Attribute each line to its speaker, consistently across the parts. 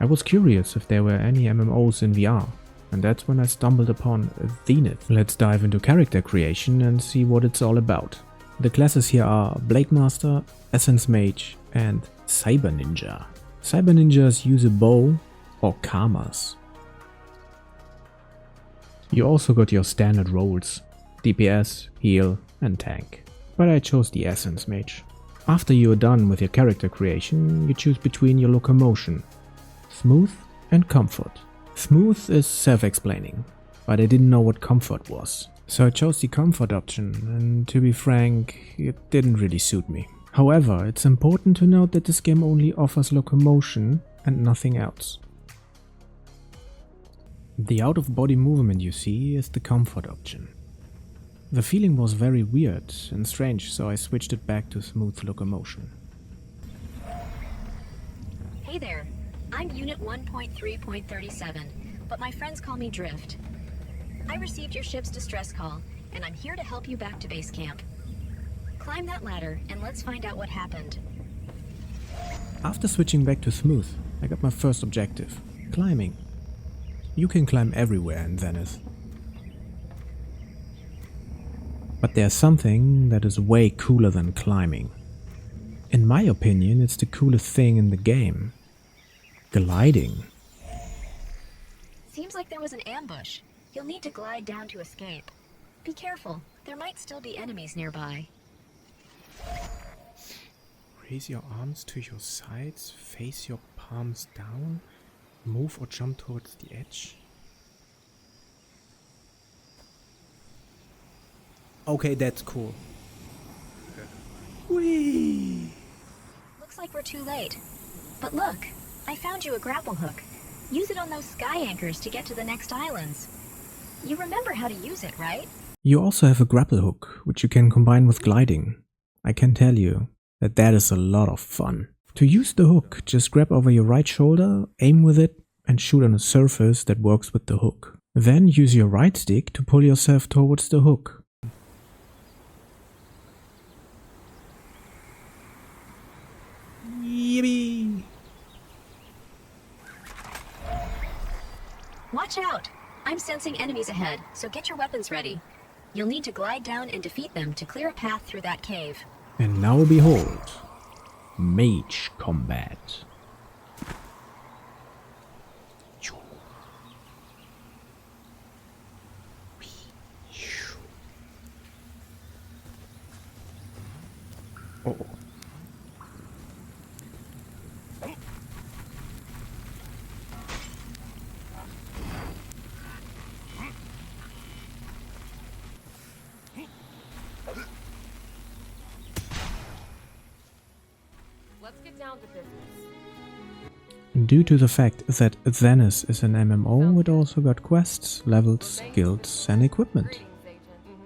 Speaker 1: was curious if there were any MMOs in VR, and that's when I stumbled upon Zenith. Let's dive into character creation and see what it's all about. The classes here are Blade Master, Essence Mage and Cyber Ninja. Cyber Ninjas use a bow or kamas. You also got your standard roles, DPS, heal and tank, but I chose the Essence Mage. After you are done with your character creation, you choose between your locomotion, smooth and comfort. Smooth is self-explaining, but I didn't know what comfort was. So I chose the comfort option, and to be frank, it didn't really suit me. However, it's important to note that this game only offers locomotion and nothing else. The out-of-body movement you see is the comfort option. The feeling was very weird and strange, so I switched it back to smooth locomotion.
Speaker 2: Hey there, I'm Unit 1.3.37, but my friends call me Drift. I received your ship's distress call, and I'm here to help you back to base camp. Climb that ladder, and let's find out what happened.
Speaker 1: After switching back to smooth, I got my first objective, climbing. You can climb everywhere in Zenith. But there's something that is way cooler than climbing. In my opinion, it's the coolest thing in the game. Gliding.
Speaker 2: Seems like there was an ambush. You'll need to glide down to escape. Be careful, there might still be enemies nearby.
Speaker 1: Raise your arms to your sides, face your palms down, move or jump towards the edge. Okay, that's cool. Whee!
Speaker 2: Looks like we're too late. But look, I found you a grapple hook. Use it on those sky anchors to get to the next islands. You remember how to use it, right?
Speaker 1: You also have a grapple hook, which you can combine with gliding. I can tell you that is a lot of fun. To use the hook, just grab over your right shoulder, aim with it, and shoot on a surface that works with the hook. Then use your right stick to pull yourself towards the hook. Yippee!
Speaker 2: Watch out! I'm sensing enemies ahead, so get your weapons ready. You'll need to glide down and defeat them to clear a path through that cave.
Speaker 1: And now behold, mage combat. Oh.
Speaker 3: Let's get down to business.
Speaker 1: Due to the fact that Zenith is an MMO, it also got quests, levels, guilds and equipment.
Speaker 3: Greetings, Agent.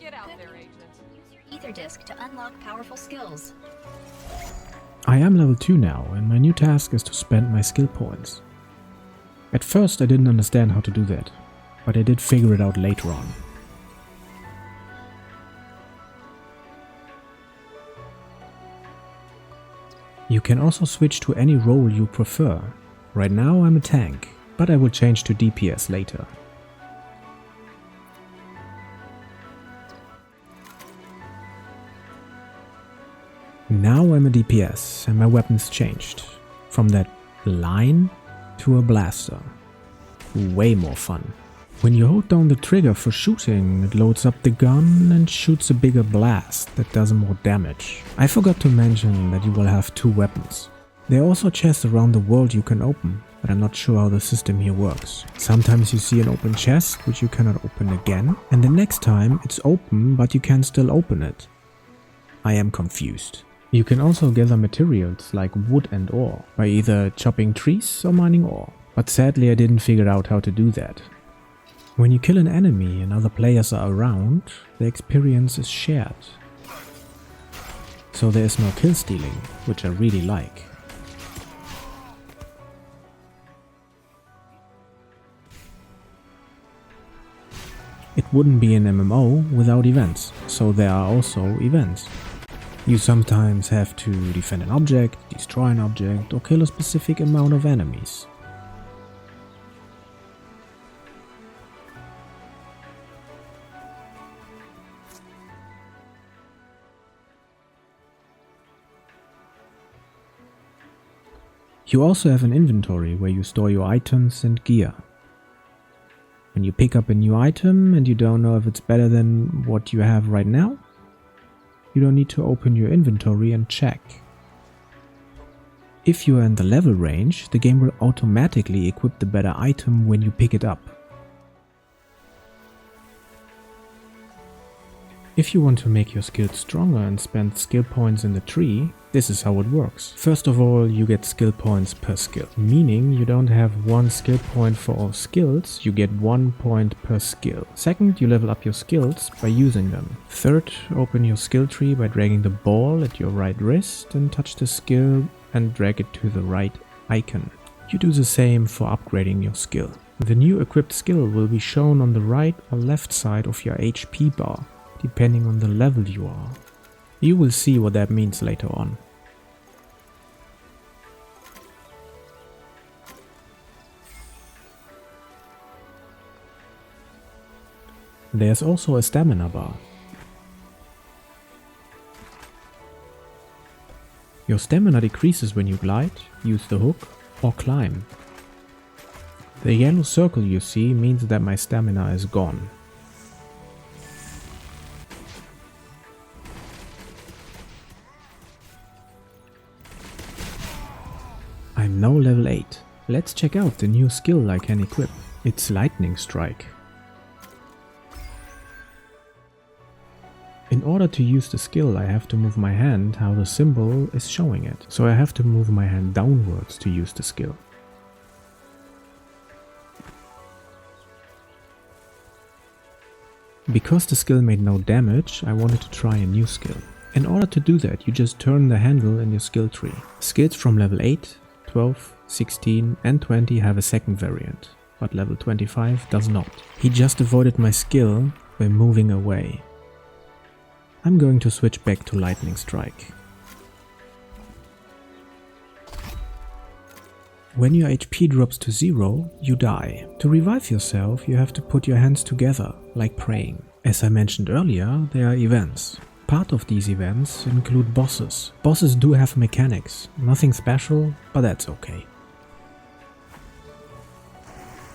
Speaker 3: Get out there, Agent.
Speaker 2: Use your ether disc to unlock powerful skills.
Speaker 1: I am level 2 now, and my new task is to spend my skill points. At first I didn't understand how to do that, but I did figure it out later on. You can also switch to any role you prefer. Right now I'm a tank, but I will change to DPS later. Now I'm a DPS and my weapons changed. From that line to a blaster. Way more fun. When you hold down the trigger for shooting, it loads up the gun and shoots a bigger blast that does more damage. I forgot to mention that you will have 2 weapons. There are also chests around the world you can open, but I'm not sure how the system here works. Sometimes you see an open chest which you cannot open again, and the next time it's open but you can still open it. I am confused. You can also gather materials like wood and ore by either chopping trees or mining ore, but sadly I didn't figure out how to do that. When you kill an enemy and other players are around, the experience is shared. So there is no kill stealing, which I really like. It wouldn't be an MMO without events, so there are also events. You sometimes have to defend an object, destroy an object, or kill a specific amount of enemies. You also have an inventory where you store your items and gear. When you pick up a new item and you don't know if it's better than what you have right now, you don't need to open your inventory and check. If you are in the level range, the game will automatically equip the better item when you pick it up. If you want to make your skills stronger and spend skill points in the tree, this is how it works. First of all, you get skill points per skill, meaning you don't have one skill point for all skills, you get 1 point per skill. Second, you level up your skills by using them. Third, open your skill tree by dragging the ball at your right wrist and touch the skill and drag it to the right icon. You do the same for upgrading your skill. The new equipped skill will be shown on the right or left side of your HP bar, depending on the level you are. You will see what that means later on. There's also a stamina bar. Your stamina decreases when you glide, use the hook, or climb. The yellow circle you see means that my stamina is gone. I'm now level 8. Let's check out the new skill I can equip. It's Lightning Strike. In order to use the skill, I have to move my hand how the symbol is showing it. So I have to move my hand downwards to use the skill. Because the skill made no damage, I wanted to try a new skill. In order to do that, you just turn the handle in your skill tree. Skills from level 8, 12, 16 and 20 have a second variant, but level 25 does not. He just avoided my skill by moving away. I'm going to switch back to Lightning Strike. When your HP drops to 0, you die. To revive yourself, you have to put your hands together, like praying. As I mentioned earlier, there are events. Part of these events include bosses. Bosses do have mechanics, nothing special, but that's okay.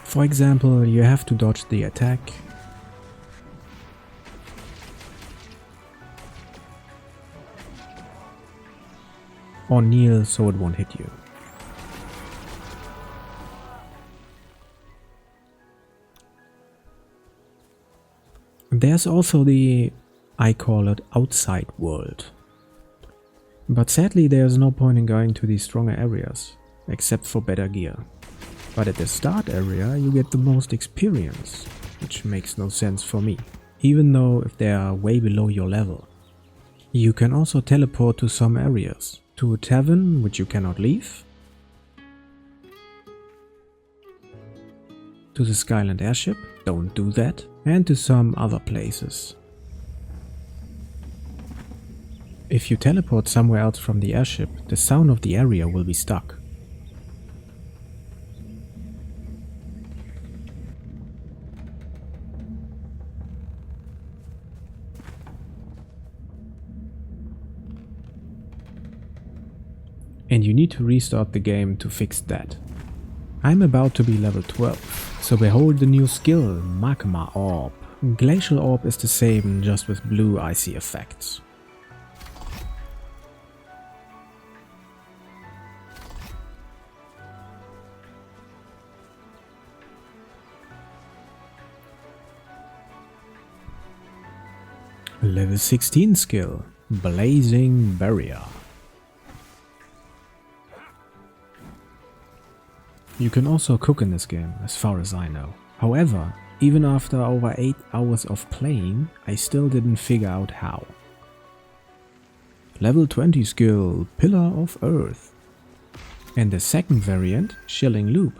Speaker 1: For example, you have to dodge the attack, or kneel so it won't hit you. There's also the, I call it, outside world. But sadly there's no point in going to these stronger areas, except for better gear. But at the start area you get the most experience, which makes no sense for me, even though if they are way below your level. You can also teleport to some areas. To a tavern, which you cannot leave, to the Skyland airship, don't do that, and to some other places. If you teleport somewhere else from the airship, the sound of the area will be stuck. And you need to restart the game to fix that. I'm about to be level 12, so behold the new skill, Magma Orb. Glacial Orb is the same, just with blue icy effects. Level 16 skill, Blazing Barrier. You can also cook in this game, as far as I know. However, even after over 8 hours of playing, I still didn't figure out how. Level 20 skill, Pillar of Earth. And the second variant, Shilling Loop.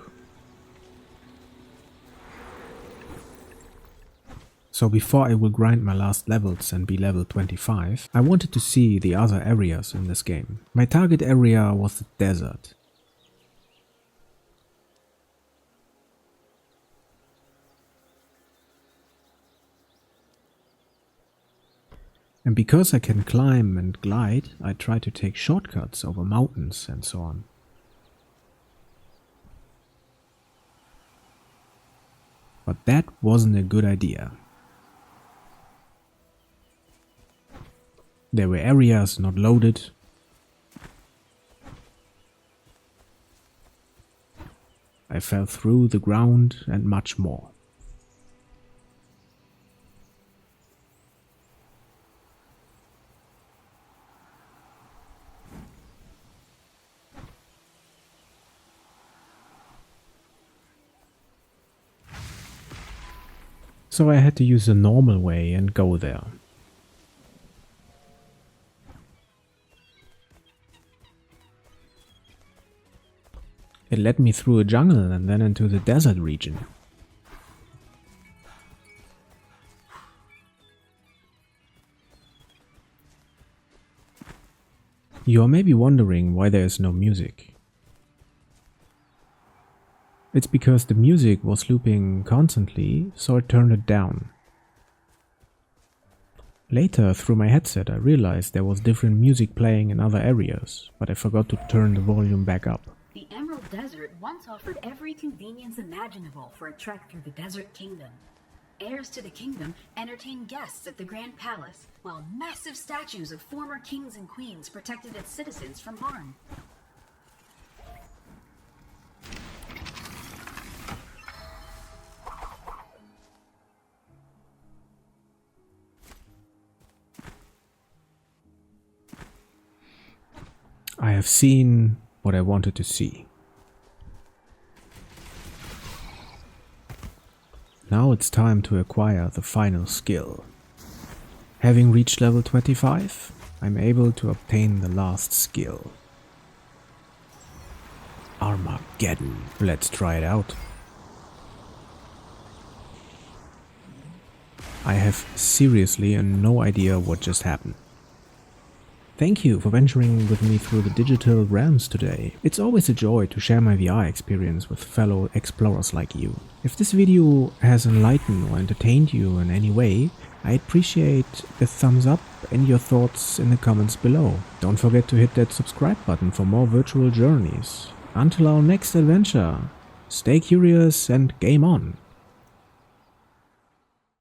Speaker 1: So before I will grind my last levels and be level 25, I wanted to see the other areas in this game. My target area was the desert. And because I can climb and glide, I try to take shortcuts over mountains and so on. But that wasn't a good idea. There were areas not loaded. I fell through the ground and much more. So I had to use the normal way and go there. It led me through a jungle and then into the desert region. You are maybe wondering why there is no music. It's because the music was looping constantly, so I turned it down. Later, through my headset, I realized there was different music playing in other areas, but I forgot to turn the volume back up.
Speaker 4: The Emerald Desert once offered every convenience imaginable for a trek through the Desert Kingdom. Heirs to the kingdom entertained guests at the Grand Palace, while massive statues of former kings and queens protected its citizens from harm.
Speaker 1: I have seen what I wanted to see. Now it's time to acquire the final skill. Having reached level 25, I'm able to obtain the last skill. Armageddon. Let's try it out. I have seriously no idea what just happened. Thank you for venturing with me through the digital realms today. It's always a joy to share my VR experience with fellow explorers like you. If this video has enlightened or entertained you in any way, I appreciate a thumbs up and your thoughts in the comments below. Don't forget to hit that subscribe button for more virtual journeys. Until our next adventure, stay curious and game on.